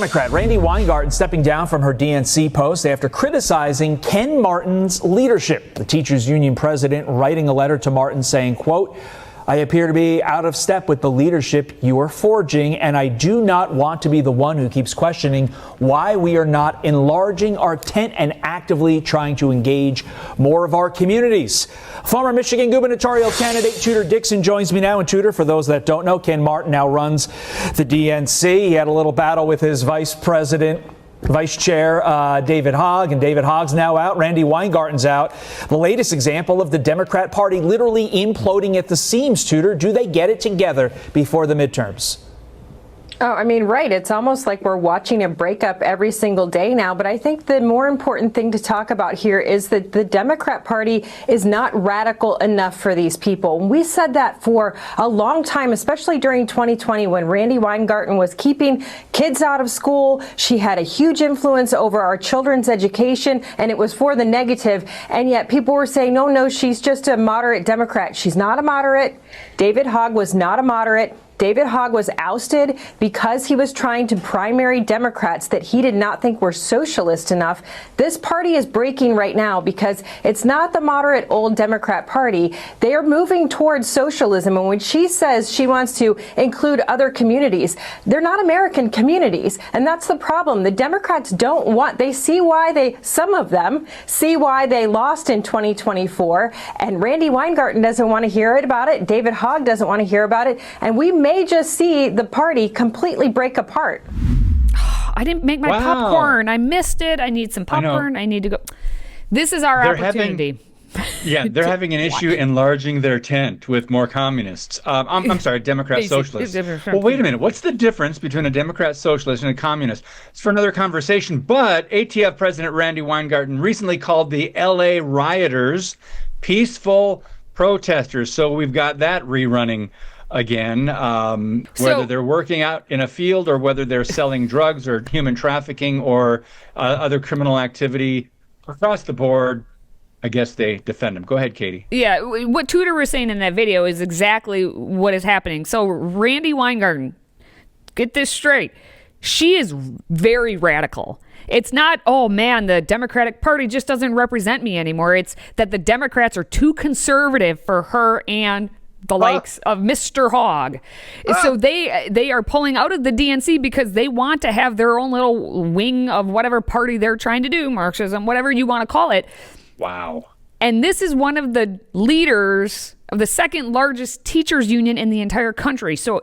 Democrat Randi Weingarten stepping down from her DNC post after criticizing Ken Martin's leadership. The teachers union president writing a letter to Martin saying, quote, "I appear to be out of step with the leadership you are forging, and I do not want to be the one who keeps questioning why we are not enlarging our tent and actively trying to engage more of our communities." Former Michigan gubernatorial candidate Tudor Dixon joins me now. And Tudor, for those that don't know, Ken Martin now runs the DNC. He had a little battle with his vice chair, David Hogg, and David Hogg's now out. Randi Weingarten's out. The latest example of the Democrat Party literally imploding at the seams, Tudor. Do they get it together before the midterms? Oh, I mean, right. It's almost like we're watching a breakup every single day now. But I think the more important thing to talk about here is that the Democrat Party is not radical enough for these people. We said that for a long time, especially during 2020 when Randi Weingarten was keeping kids out of school. She had a huge influence over our children's education, and it was for the negative. And yet people were saying, no, she's just a moderate Democrat. She's not a moderate. David Hogg was not a moderate. David Hogg was ousted because he was trying to primary Democrats that he did not think were socialist enough. This party is breaking right now because it's not the moderate old Democrat Party. They are moving towards socialism. And when she says she wants to include other communities, they're not American communities. And that's the problem. The Democrats don't want, they see why some of them see why they lost in 2024. And Randi Weingarten doesn't want to hear about it. David Hogg doesn't want to hear about it. And we may just see the party completely break apart. I didn't make my popcorn. I missed it. I need some popcorn. I need to go. This is our opportunity. They're having an issue enlarging their tent with more communists. I'm sorry, Democrat socialists. Well, wait a minute. What's the difference between a Democrat socialist and a communist? It's for another conversation. But ATF President Randi Weingarten recently called the LA rioters peaceful protesters. So we've got that rerunning again, whether they're working out in a field or whether they're selling drugs or human trafficking or other criminal activity across the board. I guess they defend them. Go ahead, Katie. Yeah, what Tudor was saying in that video is exactly what is happening. So Randi Weingarten, get this straight. She is very radical. It's not, oh man, the Democratic Party just doesn't represent me anymore. It's that the Democrats are too conservative for her and the likes of Mr. Hogg. So they are pulling out of the DNC because they want to have their own little wing of whatever party they're trying to do, Marxism, whatever you want to call it. Wow. And this is one of the leaders of the second largest teachers union in the entire country. So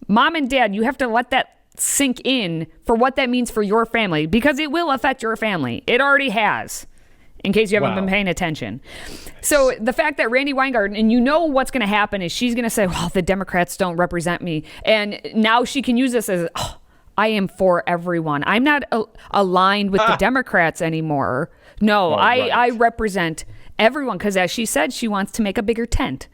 mom and dad, you have to let that sink in for what that means for your family, because it will affect your family. It already has, in case you haven't been paying attention. So the fact that Randi Weingarten, and you know what's going to happen is she's going to say, well, the Democrats don't represent me. And now she can use this as, I am for everyone. I'm not aligned with the Democrats anymore. No, I represent everyone, because as she said, she wants to make a bigger tent.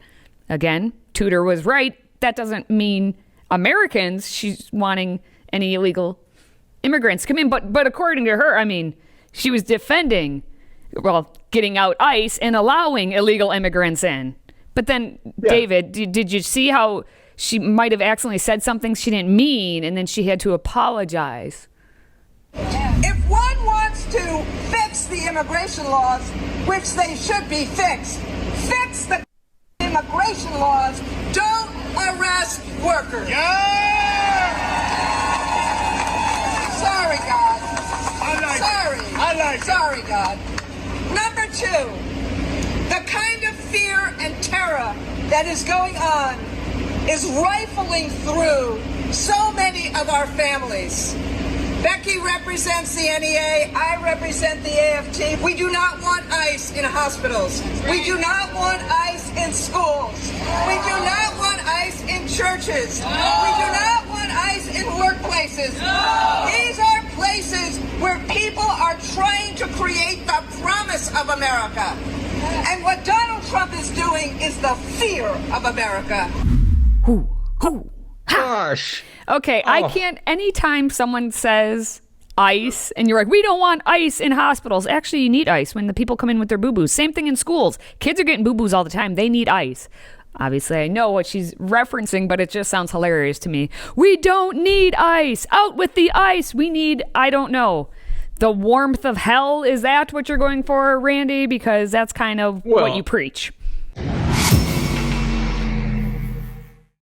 Again, Tudor was right. That doesn't mean Americans. She's wanting any illegal immigrants to come in. But according to her, I mean, she was defending, getting out ICE and allowing illegal immigrants in. But then, David, did you see how she might have accidentally said something she didn't mean, and then she had to apologize? If one wants to fix the immigration laws, which they should be fixed, fix the immigration laws. Don't arrest workers. Sorry, God. Sorry, God. Number two, the kind of fear and terror that is going on is rifling through so many of our families. Becky represents the NEA. I represent the AFT. We do not want ICE in hospitals. We do not want ICE in schools. We do not want ICE in churches. We do not want ICE in workplaces. These are places where people are trying to create the promise of America. And what Donald Trump is doing is the fear of America. Gosh. Okay, I can't, anytime someone says ICE and you're like, we don't want ICE in hospitals. Actually, you need ICE when the people come in with their boo-boos. Same thing in schools. Kids are getting boo-boos all the time. They need ICE. Obviously, I know what she's referencing, but it just sounds hilarious to me. We don't need ice. Out with the ice. We need, I don't know, the warmth of hell. Is that what you're going for, Randy? Because that's kind of what you preach.